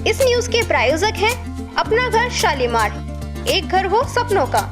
इस न्यूज के प्रायोजक हैं अपना घर शालीमार, एक घर हो सपनों का।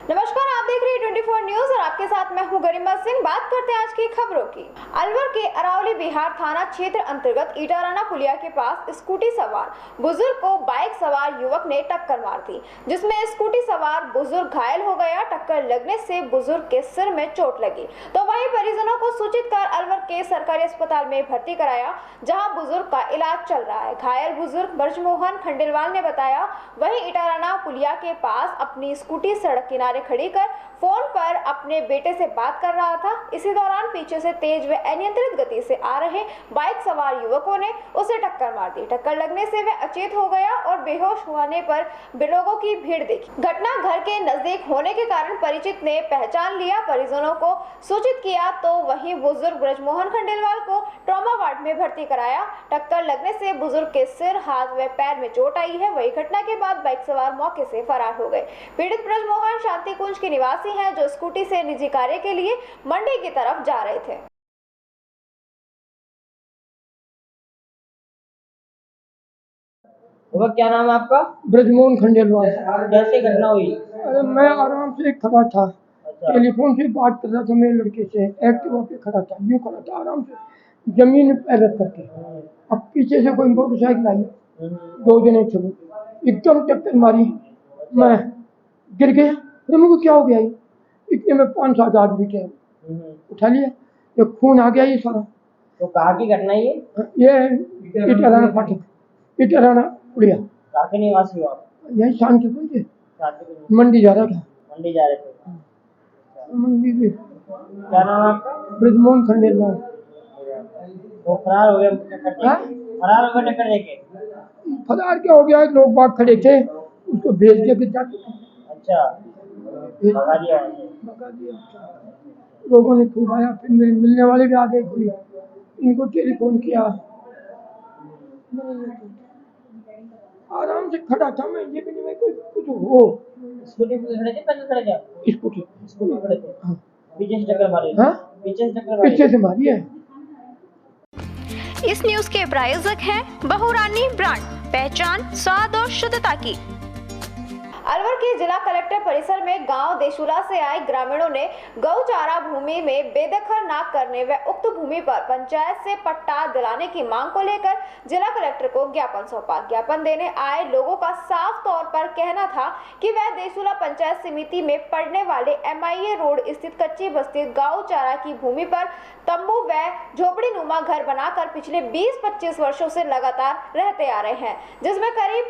नमस्कार, आप देख रहे हैं 24 न्यूज और आपके साथ मैं हूं गरिमा सिंह। बात करते हैं आज की खबरों की। अलवर के अरावली बिहार थाना क्षेत्र अंतर्गत ईटाराना पुलिया के पास स्कूटी सवार बुजुर्ग को बाइक सवार युवक ने टक्कर मार दी, जिसमें स्कूटी सवार बुजुर्ग घायल हो गया। टक्कर लगने से बुजुर्ग के सिर में चोट लगी, तो वहीं परिजनों को सूचित कर अलवर के सरकारी अस्पताल में भर्ती कराया, जहां बुजुर्ग का इलाज चल रहा है। घायल बुजुर्ग ब्रजमोहन खंडेलवाल ने बताया, वहीं ईटाराना पुलिया के पास अपनी स्कूटी सड़क किनारे खड़ी कर फोन पर अपने बेटे से बात कर रहा था। इसी दौरान पीछे से तेज व अनियंत्रित गति से आ रहे बाइक सवार युवकों ने उसे टक्कर मार दी। टक्कर लगने से वह अचेत हो गया और बेहोश होने पर लोगों की भीड़ देखी। घटना घर के नजदीक होने के कारण परिचित ने पहचान लिया, परिजनों को सूचित किया, तो वहीं बुजुर्ग ब्रजमोहन खंडेलवाल को ट्रॉमा वार्ड में भर्ती कराया। टक्कर लगने से बुजुर्ग के सिर, हाथ व पैर में चोट आई है। वही घटना के बाद बाइक सवार मौके से फरार हो गए। पीड़ित ब्रजमोहन शांति कुंज के निवासी हैं, जो स्कूटी से निजी कार्य के लिए मंडी की तरफ जा रहे थे। वो क्या नाम है आपका? ब्रजमोहन खंडेलवाल। कैसे घटना हुई? अरे मैं आराम से खड़ा था। अच्छा। टेलीफोन से बात कर रहा था मेरे लड़के से, एक्टिवा पे खड़ा था, यूं खड़ा था आराम से जमीन में पैर रख करके। अब पीछे से कोई मोटरसाइकिल आई, दो जने थे, वो एकदम टक्कर मारी, मैं गिर गया। फिर मुझे क्या हो गया, इतने में 5-7 आदमी थे, उठा लिया, ये खून आ गया ये सारा। तो कहाँ की घटना ये ईटाराना फाटक, ईटाराना पुलिया। कहाँ के निवासी हो आप? यही शांति कुंज शांति मंडी जा रहा था। मंडी जा रहे थे? मंडी में क्या नाम है आपका? ब्रजमोहन खंडेलवाल। वो फरार हो गए टक्कर देके? फरार हो गए टक्कर देके? फरार क्या हो गया, लोग बाग खड़े थे, उसको भेज दिया कि जाके। अच्छा, भगा दिया। भगा दिया। लोगों ने खूब आया, फिर मेरे मिलने वाले भी आ गए, कोई इनको टेलीफोन किया। आराम से खड़ा था मैं, ये भी नहीं मैं कोई कुछ हो। स्कूटी पे खड़े थे, पैदल खड़े थे? स्कूटी स्कूटी खड़े थे। हाँ। पीछे से टक्कर मारी? हाँ? पीछे से टक्कर मारी? पीछे से मारी है। इस न्यूज के प्रायोजक हैं बहुरानी ब्रांड, पहचान स्वाद और शुद्धता की। अलवर के जिला कलेक्टर परिसर में गांव देशुला से आए ग्रामीणों ने गौचारा भूमि में बेदखल न करने व उक्त भूमि पर पंचायत से पट्टा दिलाने की मांग को लेकर जिला कलेक्टर को ज्ञापन सौंपा। ज्ञापन देने आए लोगों का साफ तौर पर कहना था कि वह देशुला पंचायत समिति में पड़ने वाले MIA रोड स्थित कच्ची बस्ती गौचारा की भूमि पर तंबू व झोपड़ी नुमा घर बनाकर पिछले 20-25 वर्षों से लगातार रहते आ रहे हैं, जिसमें करीब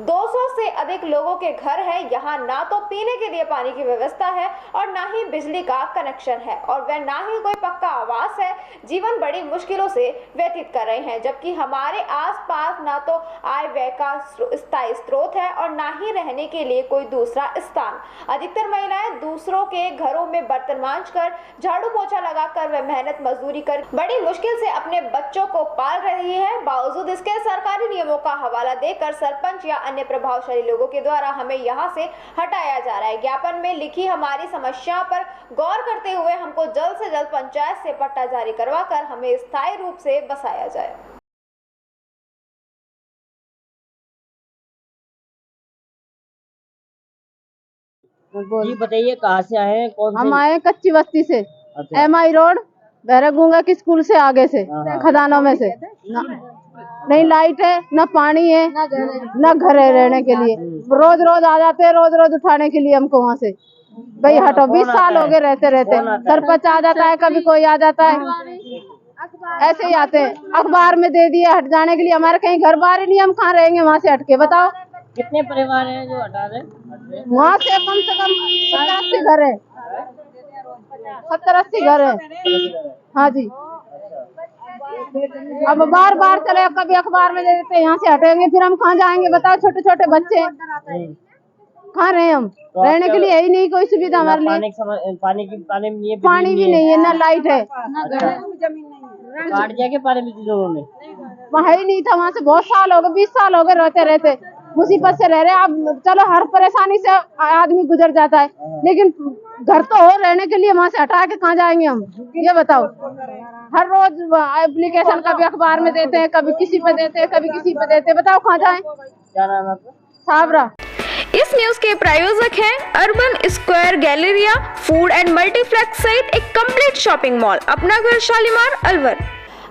200 से अधिक लोगों के घर है। यहाँ ना तो पीने के लिए पानी की व्यवस्था है और ना ही बिजली का कनेक्शन है और वह ना ही कोई पक्का आवास है। जीवन बड़ी मुश्किलों से व्यतीत कर रहे हैं, जबकि हमारे आसपास ना तो आय व्यय का स्थायी स्रोत है और ना ही रहने के लिए कोई दूसरा स्थान। अधिकतर महिलाएं दूसरों के घरों में बर्तन मांज कर, झाड़ू पोछा लगाकर व मेहनत मजदूरी कर बड़ी मुश्किल से अपने बच्चों को पाल रही है। बावजूद इसके सरकारी नियमों का हवाला देकर सरपंच या अन्य प्रभावशाली लोगों के द्वारा हमें यहाँ से हटाया जा रहा है। ज्ञापन में लिखी हमारी समस्या पर गौर करते हुए हमको जल्द से जल्द पंचायत से पट्टा जारी करवाकर हमें स्थायी रूप से बसाया जाए। जी बताइए, कहाँ से आए हैं? कौन हम आए कच्ची बस्ती से। अच्छा। MI रोड बैरागूंगा की स्कूल से आगे से, खदानों में से। नहीं लाइट है, ना पानी है, ना घर है रहने के लिए। रोज रोज आ जाते हैं, रोज रोज उठाने के लिए हमको वहाँ से। भाई हटो, 20 साल हो गए रहते रहते। सरपंच आ जाता है, कभी कोई आ जाता है, ऐसे ही आते हैं। अखबार में दे दिए हट जाने के लिए, हमारे कहीं घर बार ही नहीं, हम कहाँ रहेंगे वहाँ से हटके, बताओ। कितने परिवार हैं जो हटा रहे? वहाँ से कम 50-80 घर है, 70-80 घर है। हाँ जी। अब बार बार चले, कभी अखबार में दे देते हैं, यहाँ से हटेंगे, फिर हम कहाँ जाएंगे बताओ। छोटे छोटे बच्चे कहाँ रहे हम, रहने के लिए यही नहीं कोई सुविधा हमारे लिए। पानी भी नहीं है, ना लाइट है, काट दिया के पानी भी लोगों ने? वहाँ ही नहीं था, वहाँ से बहुत साल हो गए, 20 साल हो गए रहते रहते, मुसीबत से रह रहे। अब चलो हर परेशानी से आदमी गुजर जाता है, लेकिन घर तो हो रहने के लिए, वहाँ से हटा के कहाँ जाएंगे हम, ये बताओ। हर रोज एप्लीकेशन कभी अखबार में देते हैं, कभी किसी पे देते हैं, कभी किसी पे देते हैं। बताओ कहाँ जाएं? क्या नाम है आपका? साबरा। इस न्यूज के प्रायोजक हैं urban square Galleria food and multiplex सहित एक कंप्लीट शॉपिंग मॉल, अपना घर शालीमार अलवर।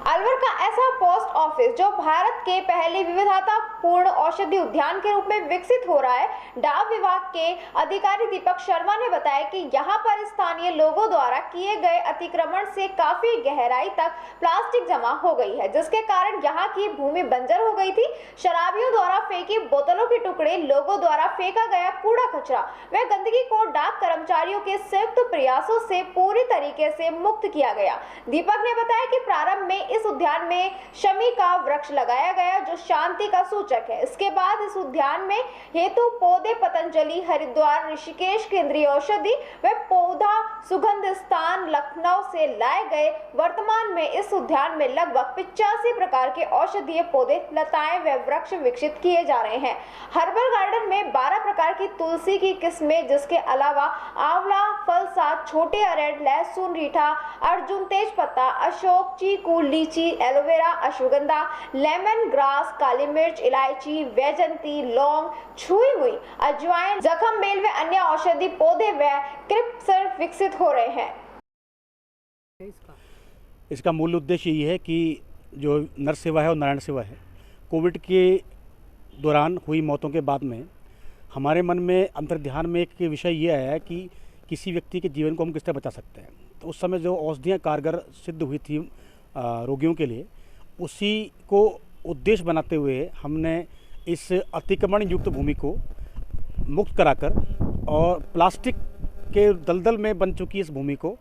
अलवर का ऐसा पोस्ट ऑफिस जो भारत के पहले विविधतापूर्ण औषधि उद्यान के रूप में विकसित हो रहा है। डाक विभाग के अधिकारी दीपक शर्मा ने बताया कि यहाँ पर स्थानीय लोगों द्वारा किए गए अतिक्रमण से काफी गहराई तक प्लास्टिक जमा हो गई है, जिसके कारण यहाँ की भूमि बंजर हो गई थी। शराबियों द्वारा फेंकी बोतलों के टुकड़े, लोगों द्वारा फेंका गया कूड़ा कचरा व गंदगी को डाक कर्मचारियों के संयुक्त प्रयासों से पूरी तरीके से मुक्त किया गया। दीपक ने बताया कि प्रारंभ में इस उद्यान में शमी का वृक्ष लगाया गया जो शांति का सूचक है। इसके बाद इस उद्यान में हेतु पौधे पतंजलि, हरिद्वार, ऋषिकेश केंद्रीय औषधि व पौधा सुगंध स्थान लखनऊ से लाए गए। वर्तमान में इस उद्यान में लगभग 85 प्रकार के औषधीय पौधे, लताएं व वृक्ष विकसित किए जा रहे हैं। हर्बल गार्डन में 12 प्रकार की तुलसी की किस्में, जिसके अलावा आंवला, फलसा, छोटे अरंड, लहसुन, रीठा, अर्जुन तेजपत्ता, अशोक, चीकू, लीची, एलोवेरा, अश्वगंधा, लेमन ग्रास, काली मिर्च, इलायची, वैजंती, लौंग, छुई हुई, अजवाइन, जख्म बेल व अन्य औषधि पौधे व क्रिप्सर विकसित हो रहे हैं। इसका मूल उद्देश्य ये है कि जो नर सेवा है और नारायण सेवा है, कोविड के दौरान हुई मौतों के बाद में हमारे मन में अंतर्ध्यान में एक विषय ये आया है कि किसी व्यक्ति के जीवन को हम किस तरह बचा सकते हैं। तो उस समय जो औषधियाँ कारगर सिद्ध हुई थी रोगियों के लिए, उसी को उद्देश्य बनाते हुए हमने इस अतिक्रमण युक्त भूमि को मुक्त कराकर और प्लास्टिक के दलदल में बन चुकी इस भूमि को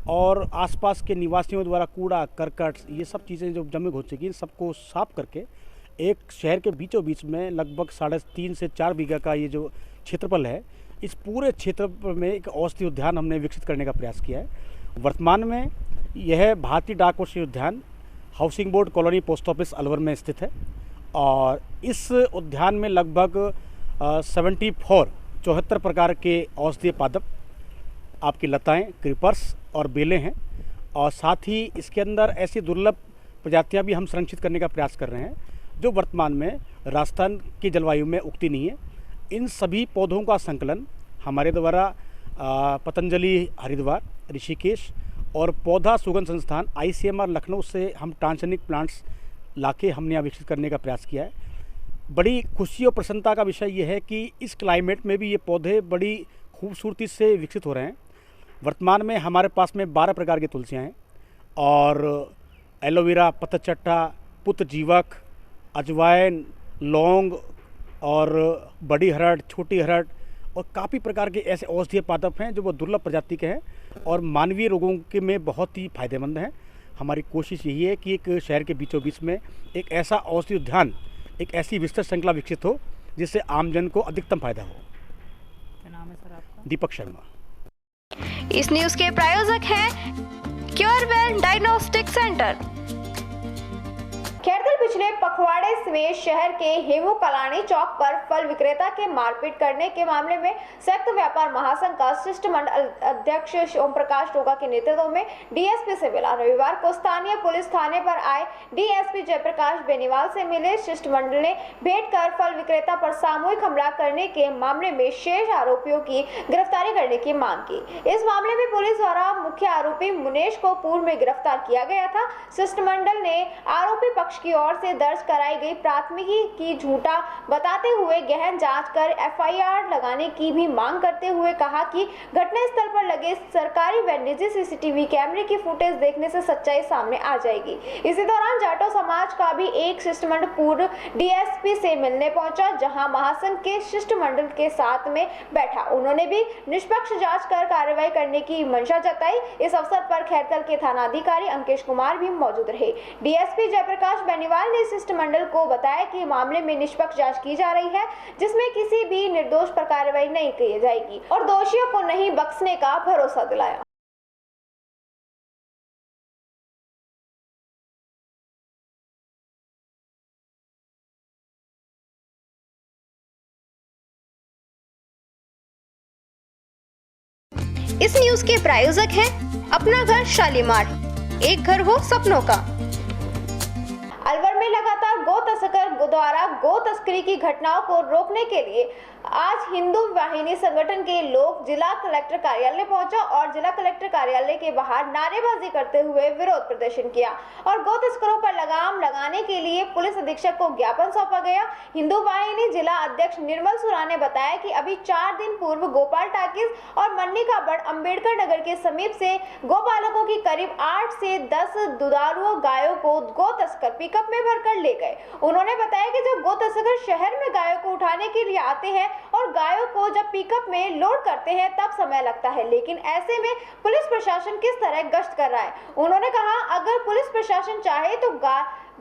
और आसपास के निवासियों द्वारा कूड़ा करकट ये सब चीज़ें जो जमे हो चुकी हैं, सबको साफ करके एक शहर के बीचों बीच में लगभग 3.5 से 4 बीघा का ये जो क्षेत्रफल है, इस पूरे क्षेत्र में एक औषधि उद्यान हमने विकसित करने का प्रयास किया है। वर्तमान में यह भारतीय डाक औषधि उद्यान housing board colony post office Alwar में स्थित है और इस उद्यान में लगभग 74 प्रकार के औषधीय पादप, आपकी लताएं, क्रीपर्स और बेलें हैं और साथ ही इसके अंदर ऐसी दुर्लभ प्रजातियां भी हम संरक्षित करने का प्रयास कर रहे हैं जो वर्तमान में राजस्थान की जलवायु में उगती नहीं है। इन सभी पौधों का संकलन हमारे द्वारा पतंजलि हरिद्वार, ऋषिकेश और पौधा सुगंध संस्थान ICMR लखनऊ से हम ट्रांसजेनिक प्लांट्स लाके हमने यहाँ विकसित करने का प्रयास किया है। बड़ी खुशी और प्रसन्नता का विषय ये है कि इस क्लाइमेट में भी ये पौधे बड़ी खूबसूरती से विकसित हो रहे हैं। वर्तमान में हमारे पास में 12 प्रकार की तुलसियाँ हैं और एलोवेरा, पतचट्टा, पुत जीवक, अजवाइन, लौंग और बड़ी हरड़, छोटी हरड़ और काफ़ी प्रकार के ऐसे औषधीय पादप हैं जो वो दुर्लभ प्रजाति के हैं और मानवीय रोगों के में बहुत ही फायदेमंद हैं। हमारी कोशिश यही है कि एक शहर के बीचों बीच में एक ऐसा औषधि उद्यान, एक ऐसी विस्तृत श्रृंखला विकसित हो जिससे आमजन को अधिकतम फायदा हो। क्या नाम है सर आपका? दीपक शर्मा। इस न्यूज के प्रायोजक हैं क्योरवेल डायग्नोस्टिक सेंटर। खैरगढ़ पिछले पखवाड़े में शहर के हेमू कलानी चौक पर फल विक्रेता के मारपीट करने के मामले में संयुक्त व्यापार महासंघ का शिष्टमंडल अध्यक्ष ओम प्रकाश टोका के नेतृत्व में डीएसपी से मिला। रविवार को स्थानीय पुलिस थाने पर आए डीएसपी जयप्रकाश बेनीवाल से मिले शिष्टमंडल ने भेंट कर फल विक्रेता पर सामूहिक हमला करने के मामले में शेष आरोपियों की गिरफ्तारी करने की मांग की। इस मामले में पुलिस द्वारा मुख्य आरोपी मुनेश को पूर्व में गिरफ्तार किया गया था। शिष्टमंडल ने आरोपी पक्ष की ओर से दर्ज कराई गई प्राथमिकी की झूठा बताते हुए गहन जांच कर एफआईआर लगाने की भी मांग करते हुए कहा कि घटनास्थल पर लगे सरकारी व निजी सीसीटीवी कैमरे की फुटेज देखने से सच्चाई सामने आ जाएगी। इसी दौरान जाटो समाज का भी एक शिष्टमंडल पूर्व डीएसपी से मिलने पहुंचा, जहां महासंघ के शिष्टमंडल के साथ में बैठा। उन्होंने भी निष्पक्ष जांच कर कार्रवाई करने की मंशा जताई। इस अवसर पर खैरकल के थानाधिकारी अंकेश कुमार भी मौजूद रहे। डीएसपी जयप्रकाश बेनीवाल ने शिष्टमंडल को बताया कि मामले में निष्पक्ष जांच की जा रही है, जिसमें किसी भी निर्दोष पर कार्रवाई नहीं की जाएगी और दोषियों को नहीं बख्शने का भरोसा दिलाया। इस न्यूज के प्रायोजक हैं अपना घर शालीमार। एक घर हो सपनों का। अलवर में लगातार गो तस्कर द्वारा गो तस्करी की घटनाओं को रोकने के लिए आज हिंदू वाहिनी संगठन के लोग जिला कलेक्टर कार्यालय पहुंचा और जिला कलेक्टर कार्यालय के बाहर नारेबाजी करते हुए विरोध प्रदर्शन किया और गो तस्करों पर लगाम लगाने के लिए पुलिस अधीक्षक को ज्ञापन सौंपा गया। हिंदू वाहिनी जिला अध्यक्ष निर्मल सुरा ने बताया कि अभी 4 दिन पूर्व गोपाल टाकिज और मन्नी का बड़ अम्बेडकर नगर के समीप से गोपालकों की करीब 8 से 10 दुधारू गायों को गो तस्कर पिकअप में भरकर ले गए। उन्होंने बताया कि जब गो तस्कर शहर में गायों को उठाने के लिए आते हैं और गायों को जब पिकअप में लोड करते हैं तब समय लगता है, लेकिन ऐसे में पुलिस प्रशासन किस तरह गश्त कर रहा है। उन्होंने कहा अगर पुलिस प्रशासन चाहे तो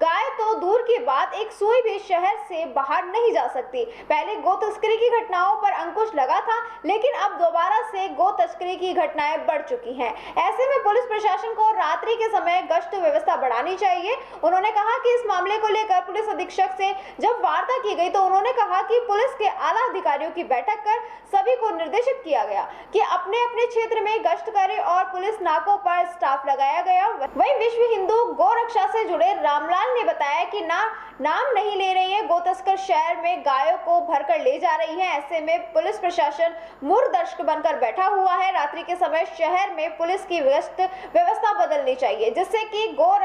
गाय तो दूर की बात एक सुई भी शहर से बाहर नहीं जा सकती। पहले गो तस्करी की घटनाओं पर अंकुश लगा था, लेकिन अब दोबारा से गो तस्करी की घटनाएं बढ़ चुकी हैं। ऐसे में पुलिस प्रशासन को रात्रि के समय गश्त व्यवस्था बढ़ानी चाहिए। उन्होंने कहा कि इस मामले को लेकर पुलिस अधीक्षक से जब वार्ता की गई तो उन्होंने कहा कि पुलिस के आला अधिकारियों की बैठक कर सभी को निर्देशित किया गया कि अपने अपने क्षेत्र में गश्त करें और पुलिस नाकों पर स्टाफ लगाया गया। वहीं विश्व हिंदू गौ रक्षा से जुड़े रामलाल ने बताया कि नाम नहीं ले रही है, गो तस्कर शहर में गायों को भरकर ले जा रही है। ऐसे में पुलिस प्रशासन मूर्खदर्शक बनकर बैठा हुआ है। रात्रि के समय शहर में पुलिस की गश्त व्यवस्था बदलनी चाहिए जिससे कि गो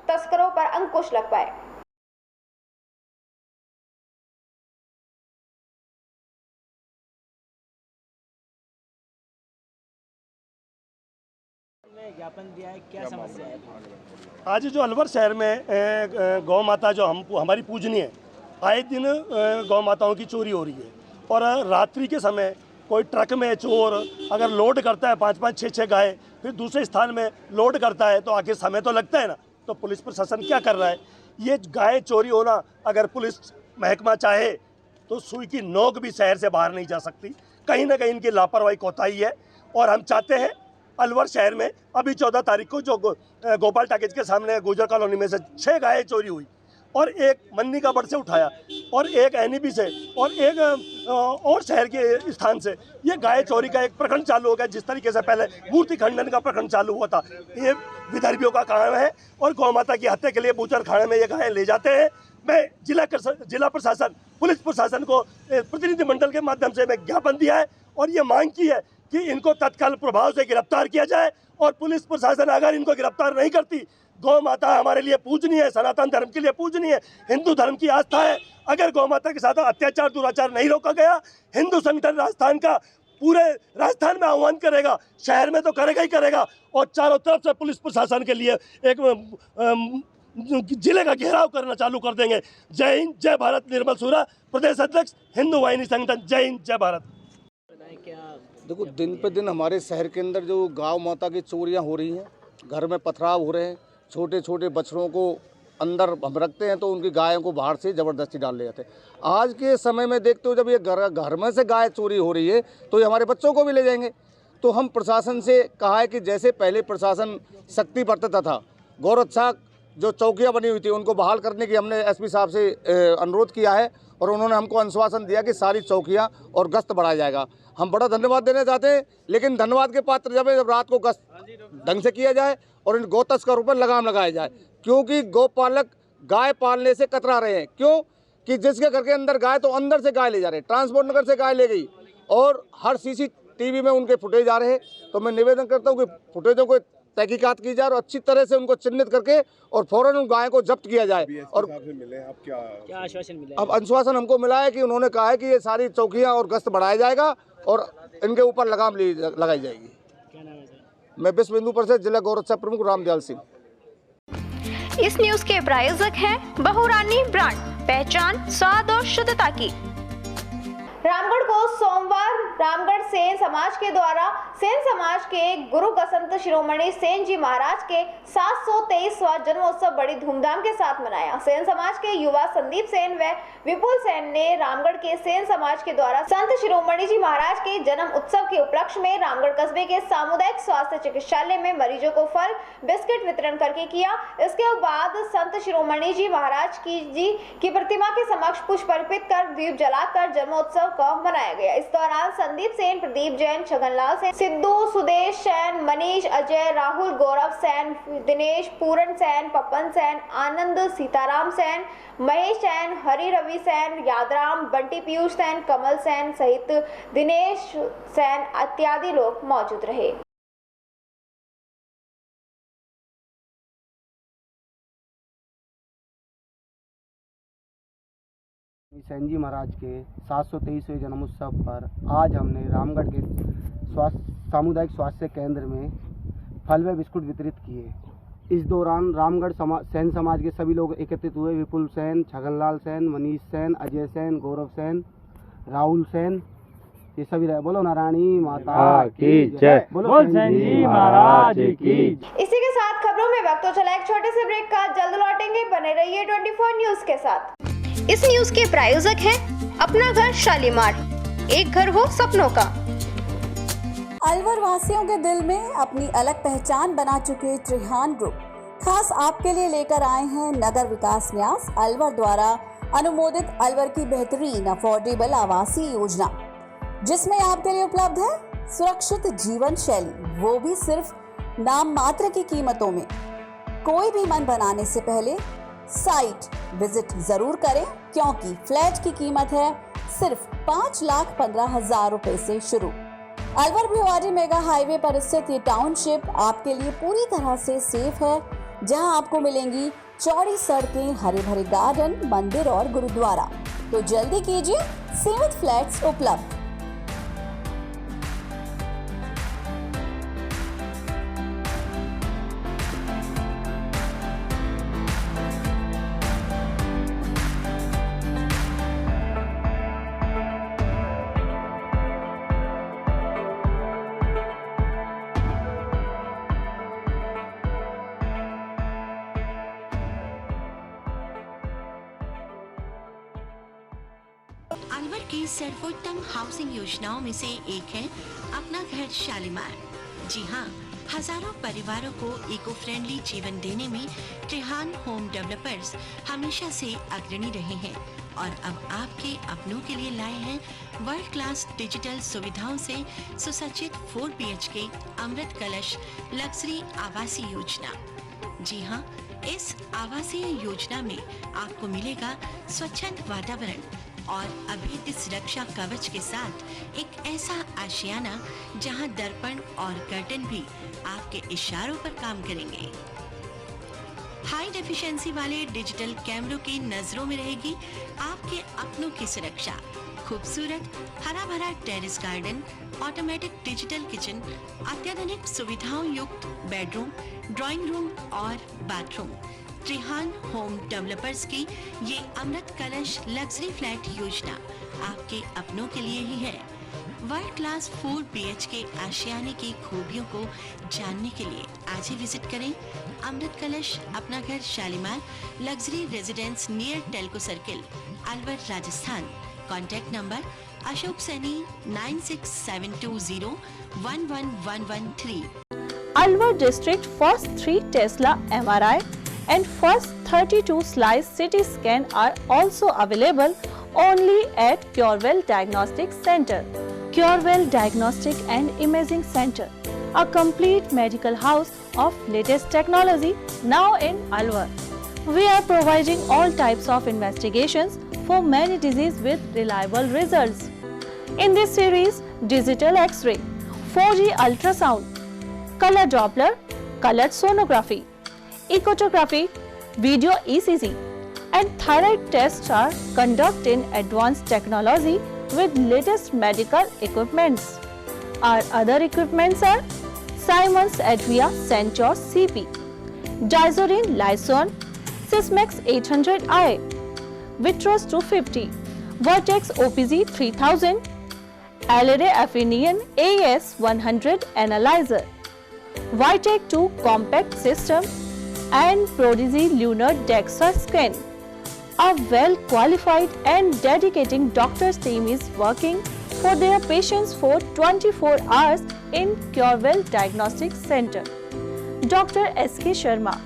तस्करों पर अंकुश लग पाए। ज्ञापन दिया है, क्या समस्या है? आज जो अलवर शहर में गौ माता जो हमारी पूजनीय आए दिन गौ माताओं की चोरी हो रही है और रात्रि के समय कोई ट्रक में चोर अगर लोड करता है 5-5, 6-6 गाय फिर दूसरे स्थान में लोड करता है तो आखिर समय तो लगता है ना। तो पुलिस प्रशासन क्या कर रहा है? ये गाय चोरी होना अगर पुलिस महकमा चाहे तो सुई की नोक भी शहर से बाहर नहीं जा सकती। कहीं ना कहीं इनकी लापरवाही कोताही है और हम चाहते हैं अलवर शहर में अभी 14 तारीख को जो गोपाल टाकिज के सामने गुजर कॉलोनी में से 6 गायें चोरी हुई और एक मन्नी का बड़ से उठाया और एक एनईबी से और एक और शहर के स्थान से ये गाय चोरी का एक प्रकरण चालू हो गया। जिस तरीके से पहले मूर्ति खंडन का प्रकरण चालू हुआ था, ये विदर्भियों का काम है और गौ माता की हत्या के लिए बूचर खाने में ये गायें ले जाते हैं। मैं जिला प्रशासन पुलिस प्रशासन को प्रतिनिधिमंडल के माध्यम से मैं ज्ञापन दिया है और ये मांग की है कि इनको तत्काल प्रभाव से गिरफ्तार किया जाए और पुलिस प्रशासन अगर इनको गिरफ्तार नहीं करती, गौ माता हमारे लिए पूजनीय है, सनातन धर्म के लिए पूजनीय है, हिंदू धर्म की आस्था है। अगर गौ माता के साथ अत्याचार दुराचार नहीं रोका गया, हिंदू संगठन राजस्थान का पूरे राजस्थान में आह्वान करेगा, शहर में तो करेगा ही करेगा और चारों तरफ से पुलिस प्रशासन के लिए एक जिले का घेराव करना चालू कर देंगे। जय हिंद, जय भारत। निर्मल सूरा, प्रदेश अध्यक्ष, हिंदू वाहिनी संगठन। जय हिंद, जय भारत। देखो, दिन पे दिन हमारे शहर के अंदर जो गांव माता की चोरियां हो रही हैं, घर में पथराव हो रहे हैं, छोटे छोटे बछड़ों को अंदर हम रखते हैं तो उनकी गायों को बाहर से ज़बरदस्ती डाल ले जाते हैं। आज के समय में देखते हो जब ये घर में से गाय चोरी हो रही है तो ये हमारे बच्चों को भी ले जाएंगे। तो हम प्रशासन से कहा है कि जैसे पहले प्रशासन सख्ती बरतता था, गौरक्षा जो चौकियाँ बनी हुई थी उनको बहाल करने की हमने एसपी साहब से अनुरोध किया है और उन्होंने हमको आश्वासन दिया कि सारी चौकियाँ और गश्त बढ़ाया जाएगा। हम बड़ा धन्यवाद देना चाहते हैं, लेकिन धन्यवाद के पात्र जब रात को गश्त ढंग से किया जाए और इन गौ तस्करों पर लगाम लगाया जाए, क्योंकि गौपालक गाय पालने से कतरा रहे हैं। क्यों कि जिसके घर के अंदर गाय तो अंदर से गाय ले जा रहे हैं, ट्रांसपोर्ट नगर से गाय ले गई और हर CCTV में उनके फुटेज आ रहे हैं। तो मैं निवेदन करता हूँ कि फुटेजों को तहकीकात की जाए और अच्छी तरह से उनको चिन्हित करके और फौरन उन गायों को जब्त किया जाए। और मिले आप क्या आश्वासन मिला? अब आश्वासन हमको मिला है कि उन्होंने कहा है कि ये सारी चौकियां और गश्त बढ़ाया जाएगा और इनके ऊपर लगाम लगाई जाएगी। क्या नाम है सर? मैं विश्व हिंदू परिषद जिला गौरक्षा प्रमुख रामदयाल सिंह। इस न्यूज के प्रायोजक हैं बहुरानी ब्रांड, पहचान स्वाद और शुद्धता की। रामगढ़ को सोमवार रामगढ़ सेन समाज के द्वारा सेन समाज के गुरु गसंत शिरोमणि सेन जी महाराज के 723वां जन्मोत्सव बड़ी धूमधाम के साथ मनाया। सेन समाज के युवा संदीप सेन व विपुल सेन ने रामगढ़ के सेन समाज के द्वारा संत शिरोमणि जी महाराज के जन्म उत्सव के उपलक्ष्य में रामगढ़ कस्बे के सामुदायिक स्वास्थ्य चिकित्सालय में मरीजों को फल बिस्किट वितरण करके किया। इसके बाद संत शिरोमणि जी महाराज की प्रतिमा के समक्ष पुष्प अर्पित कर दीप जलाकर जन्मोत्सव का मनाया गया। इस दौरान संदीप सेन, प्रदीप जैन, छगनलाल सेन, सिद्धू, सुदेश सेन, मनीष, अजय, राहुल, गौरव सेन, दिनेश, पूरन सेन, पपन सेन, आनंद, सीताराम सेन, महेश सेन, हरि रवि सेन, यादराम, बंटी पीयूष सेन, कमल सेन सहित दिनेश सेन इत्यादि लोग मौजूद रहे। सैन जी महाराज के 723वें जन्मोत्सव पर आज हमने रामगढ़ के सामुदायिक स्वास्थ्य केंद्र में फल व बिस्कुट वितरित किए। इस दौरान रामगढ़ सैन समाज के सभी लोग एकत्रित हुए। विपुल सेन, छगनलाल सेन, मनीष सेन, अजय सेन, गौरव सेन, राहुल सेन, ये सभी रहे। बोलो नारायणी माता की जय, बोलो सैन जी महाराज की। इसी के साथ खबरों में वक्त तो चला एक छोटे से ब्रेक का, जल्द लौटेंगे, बने रहिए 24 न्यूज के साथ। इस न्यूज के प्रायोजक हैं अपना घर शालीमार, एक घर हो सपनों का। अलवर वासियों के दिल में अपनी अलग पहचान बना चुके त्रिहान ग्रुप खास आपके लिए लेकर आए हैं नगर विकास न्यास अलवर द्वारा अनुमोदित अलवर की बेहतरीन अफोर्डेबल आवासीय योजना, जिसमें आपके लिए उपलब्ध है सुरक्षित जीवन शैली, वो भी सिर्फ नाम मात्र की कीमतों में। कोई भी मन बनाने से पहले साइट विजिट जरूर करें, क्योंकि फ्लैट की कीमत है सिर्फ 5,15,000 रुपए से शुरू। अलवर भिवाड़ी मेगा हाईवे पर स्थित ये टाउनशिप आपके लिए पूरी तरह से सेफ है, जहां आपको मिलेंगी चौड़ी सड़कें, हरे भरे गार्डन, मंदिर और गुरुद्वारा। तो जल्दी कीजिए, सीमित फ्लैट्स उपलब्ध। अलवर की सर्वोत्तम हाउसिंग योजनाओं में से एक है अपना घर शालीमार। जी हाँ, हजारों परिवारों को इको फ्रेंडली जीवन देने में त्रिहान होम डेवलपर्स हमेशा से अग्रणी रहे हैं और अब आपके अपनों के लिए लाए हैं वर्ल्ड क्लास डिजिटल सुविधाओं से सुसज्जित 4 BHK अमृत कलश लग्जरी आवासीय योजना। जी हाँ, इस आवासीय योजना में आपको मिलेगा स्वच्छंद वातावरण और अभेद्य सुरक्षा कवच के साथ एक ऐसा आशियाना जहां दर्पण और कर्टन भी आपके इशारों पर काम करेंगे। हाई डेफिशिएंसी वाले डिजिटल कैमरों की नजरों में रहेगी आपके अपनों की सुरक्षा। खूबसूरत हरा भरा terrace garden, automatic digital kitchen, अत्याधुनिक सुविधाओं युक्त बेडरूम, ड्राइंग रूम और बाथरूम। त्रिहान होम डेवलपर्स की ये अमृत कलश लग्जरी फ्लैट योजना आपके अपनों के लिए ही है। वर्ल्ड क्लास 4 BHK आशियाने की खूबियों को जानने के लिए आज ही विजिट करें अमृत कलश अपना घर Shalimar luxury residence near Telco circle, Alwar, Rajasthan. Contact number Ashok Saini 9672011113। Alwar district first 3 Tesla MRI and first 32 slice CT scan are also available only at Curewell Diagnostic Center. Curewell Diagnostic and Imaging Center, a complete medical house of latest technology now in Alwar. We are providing all types of investigations for many diseases with reliable results. In this series, digital X-ray, 4G ultrasound, color Doppler, colored sonography, echography, video ECG and thyroid tests are conducted in advanced technology with latest medical equipments. Our other equipments are Siemens Advia Centaur CP, Dizorin Lyson, Sysmex 800i, Vitros 250, Vertex OPZ 3000, Alere Affinion AS 100 Analyzer, Vitec 2 Compact System and Prodigy Lunar DEXA Scan. A well-qualified and dedicated doctors team is working for their patients for 24 hours in Curewell Diagnostic Center. Dr. S.K. Sharma,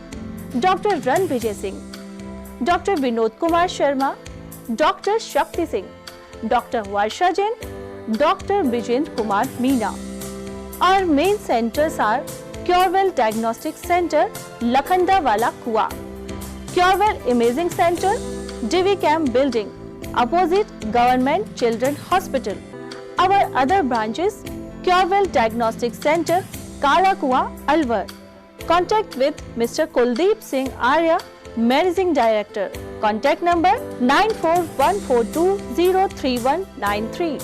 Dr. Ran Vijay Singh, Dr. Vinod Kumar Sharma, Dr. Shakti Singh, Dr. Varsha Jain, Dr. Vijendra Kumar Meena. Our main centers are Curewell Diagnostic Center, Lakhandawala Kua, Curewell Imaging Center, Divi Camp Building, opposite Government Children Hospital. Our other branches, Curewell Diagnostic Center, Kala Kua, Alwar. Contact with Mr. Kuldeep Singh Arya, Managing Director. Contact number 9414203193.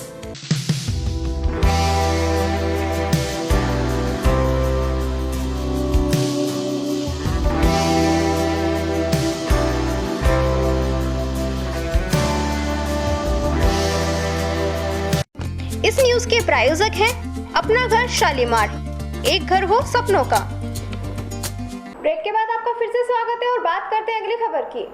इस news के प्रायोजक हैं अपना घर शालीमार, एक घर हो सपनों का। ब्रेक के बाद आपका फिर से स्वागत है और बात करते हैं अगली खबर की।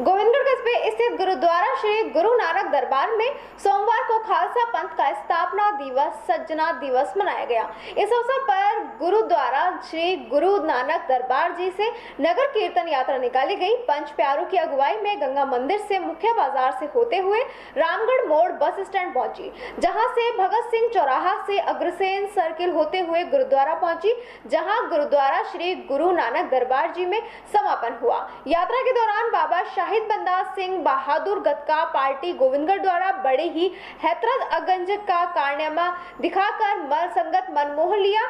गोविंदगढ़ कस्बे स्थित गुरुद्वारा श्री गुरु नानक दरबार में सोमवार को खालसा पंथ का स्थापना दिवस सज्जना दिवस मनाया गया। इस अवसर पर गुरुद्वारा श्री गुरु नानक दरबार जी से नगर कीर्तन यात्रा निकाली गई। पंच प्यारों की अगुवाई में गंगा मंदिर से मुख्य बाजार से होते हुए रामगढ़ मोड़ बस स्टैंड पहुंची, जहां से भगत सिंह चौराहा से अग्रसेन सर्किल होते हुए गुरुद्वारा पहुंची, जहां गुरुद्वारा श्री गुरु नानक दरबार जी में समापन हुआ। यात्रा के दौरान बाबा शाहिद बंदा सिंह बहादुर गतका पार्टी गोविंदगढ़ द्वारा बड़े ही हैतरत अगंज का कारनामा दिखाकर संगत मनमोह लिया।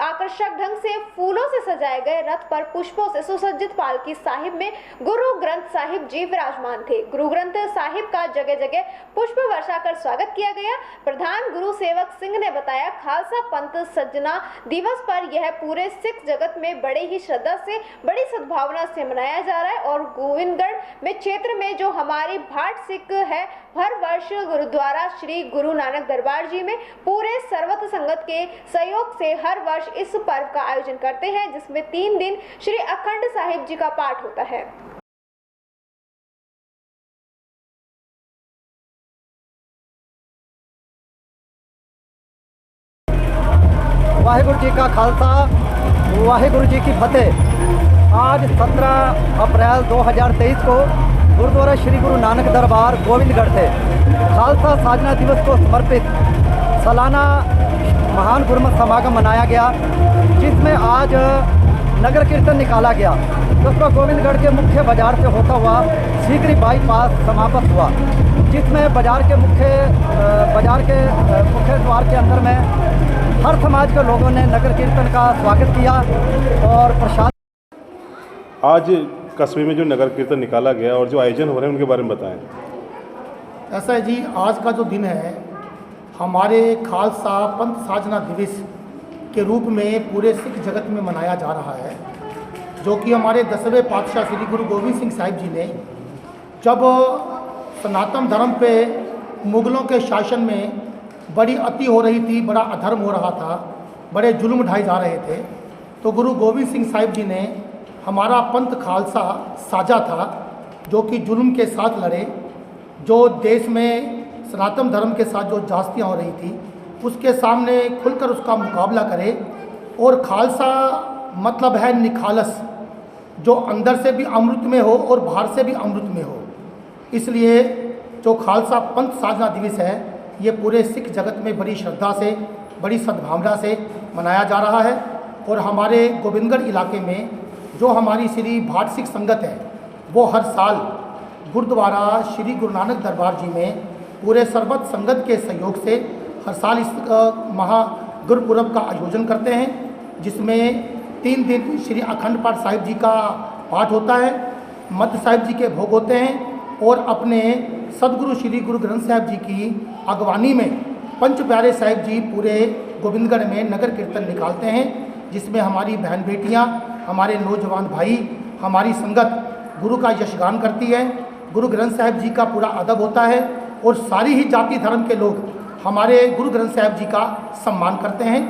आकर्षक ढंग से फूलों से सजाए गए रथ पर पुष्पों से सुसज्जित पालकी साहिब में गुरु ग्रंथ साहिब जी विराजमान थे। गुरु ग्रंथ साहिब का जगह जगह पुष्प वर्षा कर स्वागत किया गया। प्रधान गुरु सेवक सिंह ने बताया, खालसा पंथ सज्जना दिवस पर यह पूरे सिख जगत में बड़े ही श्रद्धा से, बड़ी सद्भावना से मनाया जा रहा है और गोविंदगढ़ में क्षेत्र में जो हमारी भाट सिख है, हर वर्ष गुरुद्वारा श्री गुरु नानक दरबार जी में पूरे सर्वत संगत के सहयोग से हर वर्ष इस पर्व का आयोजन करते हैं, जिसमें 3 दिन श्री अखंड साहिब जी का पाठ होता है। वाहिगुरु जी का खालसा, वाहिगुरु जी की फतेह। आज 17 अप्रैल 2023 को गुरुद्वारा श्री गुरु नानक दरबार गोविंदगढ़ से खालसा साधना दिवस को समर्पित सालाना महान गुरमत समागम मनाया गया, जिसमें आज नगर कीर्तन निकाला गया, जिसका गोविंदगढ़ के मुख्य बाजार से होता हुआ सीकरी बाईपास समाप्त हुआ, जिसमें बाजार के मुख्य द्वार के अंदर में हर समाज के लोगों ने नगर कीर्तन का स्वागत किया और प्रसाद। आज कस्बे में जो नगर कीर्तन निकाला गया और जो आयोजन हो रहे हैं उनके बारे में बताएं। ऐसा है जी, आज का जो दिन है हमारे खालसा पंथ साधना दिवस के रूप में पूरे सिख जगत में मनाया जा रहा है, जो कि हमारे 10वें पातशाह श्री गुरु गोविंद सिंह साहिब जी ने जब सनातन धर्म पे मुगलों के शासन में बड़ी अति हो रही थी, बड़ा अधर्म हो रहा था, बड़े जुल्म ढाए जा रहे थे, तो गुरु गोविंद सिंह साहिब जी ने हमारा पंथ खालसा साझा था, जो कि जुल्म के साथ लड़े, जो देश में सनातन धर्म के साथ जो जास्तियाँ हो रही थी उसके सामने खुलकर उसका मुकाबला करे। और खालसा मतलब है निखालस, जो अंदर से भी अमृत में हो और बाहर से भी अमृत में हो। इसलिए जो खालसा पंथ साधना दिवस है ये पूरे सिख जगत में बड़ी श्रद्धा से, बड़ी सद्भावना से मनाया जा रहा है। और हमारे गोविंदगढ़ इलाके में जो हमारी श्री भाट सिख संगत है वो हर साल गुरुद्वारा श्री गुरु नानक दरबार जी में पूरे सर्वत संगत के सहयोग से हर साल इस महागुरुपुरब का आयोजन करते हैं, जिसमें 3 दिन श्री अखंड पाठ साहिब जी का पाठ होता है, मध्य साहिब जी के भोग होते हैं और अपने सदगुरु श्री गुरु ग्रंथ साहिब जी की अगवानी में पंच प्यारे साहिब जी पूरे गोविंदगढ़ में नगर कीर्तन निकालते हैं, जिसमें हमारी बहन बेटियां, हमारे नौजवान भाई, हमारी संगत गुरु का यशगान करती है। गुरु ग्रंथ साहिब जी का पूरा अदब होता है और सारी ही जाति धर्म के लोग हमारे गुरु ग्रंथ साहिब जी का सम्मान करते हैं।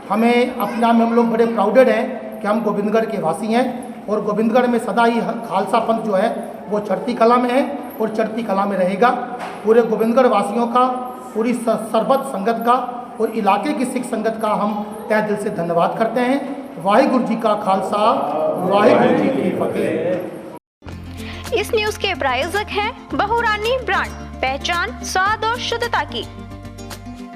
हमें अपने आप में हम लोग बड़े प्राउडेड हैं कि हम गोविंदगढ़ के वासी हैं और गोविंदगढ़ में सदा ही खालसा पंथ जो है वो चढ़ती कला में है और चढ़ती कला में रहेगा। पूरे गोविंदगढ़ वासियों का, पूरी सरबत संगत का और इलाके की सिख संगत का हम तहे दिल से धन्यवाद करते हैं। वाहिगुरु जी का खालसा, वाहिगुरु जी की फतेह। इस न्यूज के प्रायोजक हैं बहुरानी ब्रांड, पहचान स्वाद और शुद्धता की।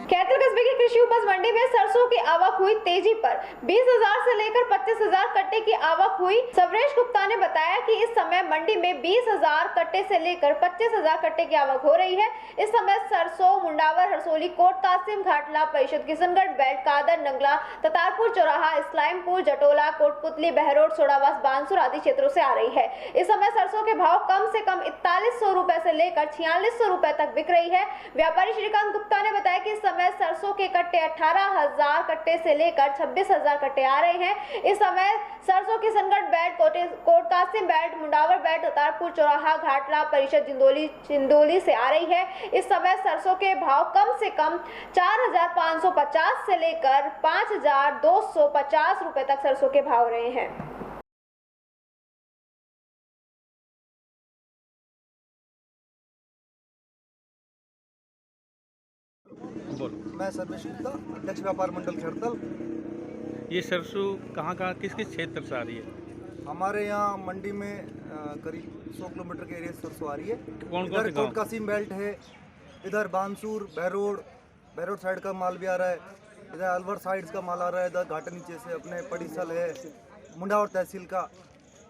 खैरतल कस्बे की कृषि उपज मंडी में सरसों की आवक हुई तेजी पर। 20,000 से लेकर 25,000 कट्टे की आवक हुई। सवरेश गुप्ता ने बताया कि इस समय मंडी में 20,000 कट्टे से लेकर 25,000 कट्टे की आवक हो रही है। इस समय सरसों मुंडावर, हरसोली, कोट कासिम, घाटला, परिषद, किशनगढ़, बेल्ट, कादर, नंगला, ततारपुर चौराहा, इस्लामपुर, जटोला, कोटपुतली, बहरोड, सोडावास, बांसुर आदि क्षेत्रों से आ रही है। इस समय सरसों के भाव कम से कम 4100 रुपए से लेकर 4600 रुपए तक बिक रही है। व्यापारी श्रीकांत गुप्ता ने बताया कि इस समय सरसों के कट्टे 18,000 कट्टे से लेकर 26,000 कट्टे आ रहे हैं। इस समय सरसों Kishangarh belt, Kot Kasim belt, Mundawar belt, Tatarpur चौराहा, घाटला, परिषद, चिंदोली से आ रही है। इस समय सरसों के भाव कम से कम 4,550 से लेकर 5,250 रुपए तक सरसों के भाव रहे हैं। मैं सर्वेश गुप्ता, अध्यक्ष व्यापार मंडल खैरतल। ये सरसों कहाँ किस किस क्षेत्र से आ रही है? हमारे यहाँ मंडी में करीब 100 किलोमीटर के एरिया से सरसों आ रही है। कौन इधर कोट कासिम बेल्ट है, इधर बांसुर, बहरोड साइड का माल भी आ रहा है, इधर अलवर साइड का माल आ रहा है, इधर घाटा नीचे से अपने पड़ीसल है, मुंडावर तहसील का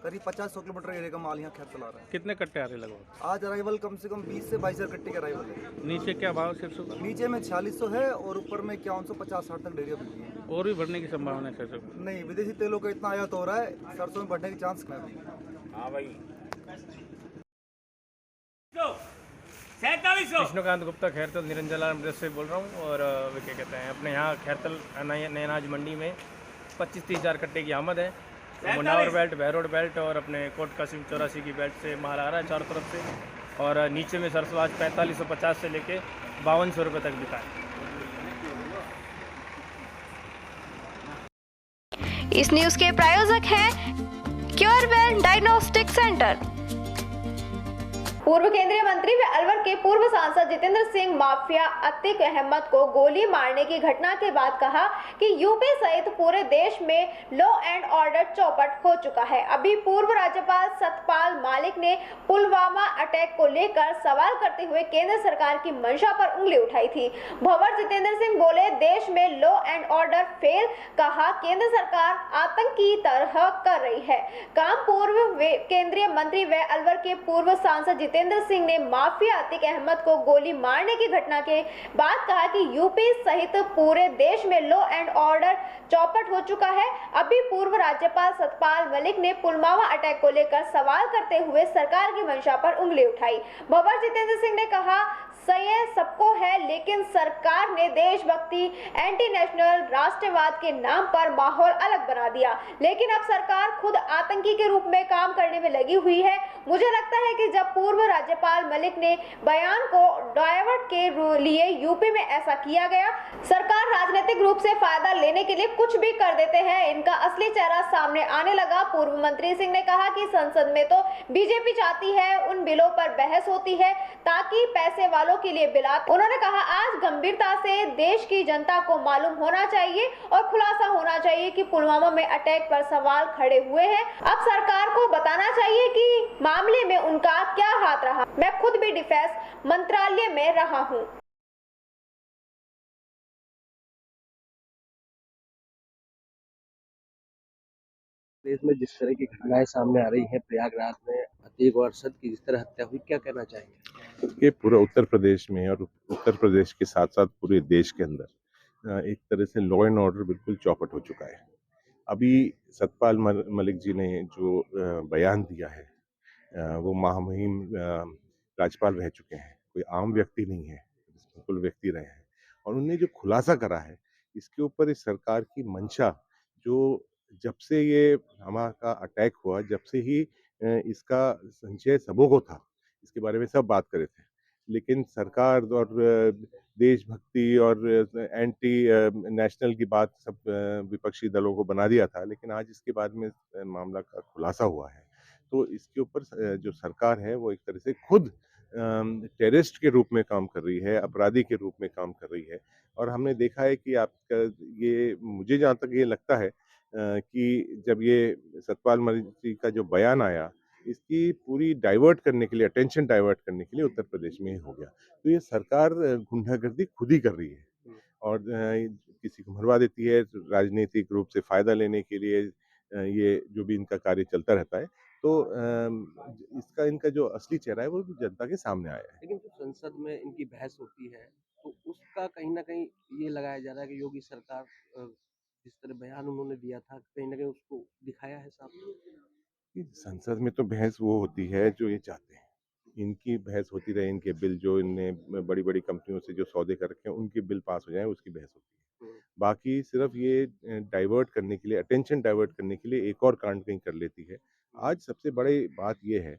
करीब 50-100 किलोमीटर एरिया का माल यहाँ खैरतल आ रहा है। कितने कट्टे आ रहे लगभग? आज अराइवल कम से कम 20 से 22,000 कट्टे का अराइवल है। नीचे क्या भाव सरसों का? नीचे में 4600 है और ऊपर में 5150-60 तक डेरिया बिकी है। और भी बढ़ने की संभावना है सरसों? नहीं, विदेशी तेलों का इतना आयात हो रहा है, सरसों में बढ़ने की चांस कम है। हाँ भाई। विष्णुकांत गुप्ता खैरतल निरंजला मृत से बोल रहा हूँ। और क्या कहते हैं, अपने यहाँ खैरतल नए अनाज मंडी में 25-30 हज़ार कट्टे की आमद है। मुंडावर बेल्ट, बहरोड बेल्ट और अपने कोट कासिम 84 की बेल्ट से माल आ रहा है चारों तरफ से। और नीचे में सरसों आज 4550 से लेके 5200 रुपये तक बिका है। इस न्यूज के प्रायोजक हैं क्योरवेल डायग्नोस्टिक सेंटर। पूर्व केंद्रीय मंत्री व अलवर के पूर्व सांसद जितेंद्र सिंह माफिया अतीक अहमद को गोली मारने की घटना के बाद कहा कि यूपी सहित पूरे देश में लॉ एंड ऑर्डर चौपट हो चुका है। अभी पूर्व राज्यपाल सतपाल मलिक ने पुलवामा अटैक को लेकर सवाल करते हुए केंद्र सरकार की मंशा पर उंगली उठाई थी। भंवर जितेंद्र सिंह बोले, देश में लॉ एंड ऑर्डर फेल। कहा, केंद्र सरकार आतंकी तरह कर रही है काम। पूर्व केंद्रीय मंत्री व अलवर के पूर्व सांसद जितेंद्र सिंह ने माफिया अतीक अहमद को गोली मारने की घटना के बाद कहा कि यूपी सहित पूरे देश में लॉ एंड ऑर्डर चौपट हो चुका है। अभी पूर्व राज्यपाल सतपाल मलिक ने पुलवामा अटैक को लेकर सवाल करते हुए सरकार की मंशा पर उंगली उठाई। भंवर जितेंद्र सिंह ने कहा, सही सबको है, लेकिन सरकार ने देशभक्ति, एंटी नेशनल राष्ट्रवाद के नाम पर माहौल अलग बना दिया। लेकिन अब सरकार खुद आतंकी के रूप में काम करने में लगी हुई है। मुझे लगता है कि जब पूर्व राज्यपाल मलिक ने बयान को डायवर्ट के लिए यूपी में ऐसा किया गया, सरकार राजनीतिक रूप से फायदा लेने के लिए कुछ भी कर देते हैं। इनका असली चेहरा सामने आने लगा। पूर्व मंत्री सिंह ने कहा कि संसद में तो बीजेपी चाहती है उन बिलों पर बहस होती है ताकि पैसे वालों के लिए बिला। उन्होंने कहा, आज गंभीरता से देश की जनता को मालूम होना चाहिए और खुलासा होना चाहिए कि पुलवामा में अटैक पर सवाल खड़े हुए हैं। अब सरकार को बताना चाहिए कि मामले में उनका क्या हाथ रहा। मैं खुद भी डिफेंस मंत्रालय में रहा हूं। देश में जिस तरह की घटनाएं सामने आ रही हैं, प्रयागराज में अतीक और अरशद की जिस तरह हत्या हुई, क्या कहना चाहेंगे? ये पूरा उत्तर प्रदेश में और उत्तर प्रदेश के साथ साथ पूरे देश के अंदर एक तरह से लॉ एंड ऑर्डर बिल्कुल चौपट हो चुका है। अभी सतपाल मलिक जी ने जो बयान दिया है, वो महामहिम राज्यपाल रह चुके हैं, कोई आम व्यक्ति नहीं है, बिल्कुल व्यक्ति रहे हैं। और उन्होंने जो खुलासा करा है, इसके ऊपर इस सरकार की मंशा, जो जब से ये हमारा अटैक हुआ, जब से ही इसका संशय सबों को था, इसके बारे में सब बात करे थे, लेकिन सरकार और देशभक्ति और एंटी नेशनल की बात सब विपक्षी दलों को बना दिया था। लेकिन आज इसके बाद में मामला का खुलासा हुआ है, तो इसके ऊपर जो सरकार है वो एक तरह से खुद टेररिस्ट के रूप में काम कर रही है, अपराधी के रूप में काम कर रही है। और हमने देखा है कि आपका ये, मुझे जहाँ तक ये लगता है कि जब ये सतपाल मलिक जी का जो बयान आया, इसकी पूरी डाइवर्ट करने के लिए, अटेंशन डाइवर्ट करने के लिए उत्तर प्रदेश में ही हो गया। तो ये सरकार गुंडागर्दी खुद ही कर रही है। और किसी को मरवा देती है राजनीतिक रूप से फ़ायदा लेने के लिए। ये जो भी इनका कार्य चलता रहता है, तो इसका इनका जो असली चेहरा है वो जनता के सामने आया है। लेकिन जो संसद में इनकी बहस होती है तो उसका कहीं ना कहीं ये लगाया जा रहा है कि योगी सरकार जिस तरह बयान उन्होंने दिया था कहीं ना कहीं उसको दिखाया है साहब। संसद में तो बहस वो होती है जो ये चाहते हैं, इनकी बहस होती रहे, इनके बिल जो इनने बड़ी बड़ी कंपनियों से जो सौदे कर रखे हैं उनके बिल पास हो जाए उसकी बहस होती है। बाकी सिर्फ ये डाइवर्ट करने के लिए, अटेंशन डाइवर्ट करने के लिए एक और कांड कहीं कर लेती है। आज सबसे बड़ी बात ये है,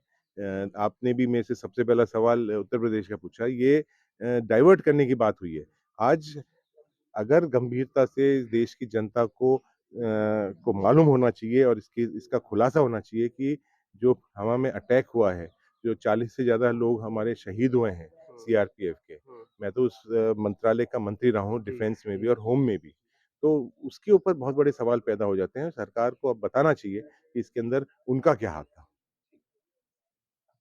आपने भी मेरे से सबसे पहला सवाल उत्तर प्रदेश का पूछा, ये डाइवर्ट करने की बात हुई है। आज अगर गंभीरता से देश की जनता को मालूम होना चाहिए और इसका खुलासा होना चाहिए कि जो हवा में अटैक हुआ है, जो 40 से ज़्यादा लोग हमारे शहीद हुए हैं सीआरपीएफ के, मैं तो उस मंत्रालय का मंत्री रहा हूँ, डिफेंस में भी और होम में भी, तो उसके ऊपर बहुत बड़े सवाल पैदा हो जाते हैं। सरकार को अब बताना चाहिए कि इसके अंदर उनका क्या हाथ था।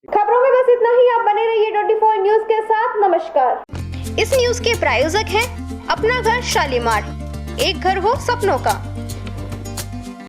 खबरों में बस इतना ही। आप बने रहिए 24 न्यूज के साथ। नमस्कार। इस न्यूज के प्रायोजक हैं अपना घर शालीमार, एक घर हो सपनों का।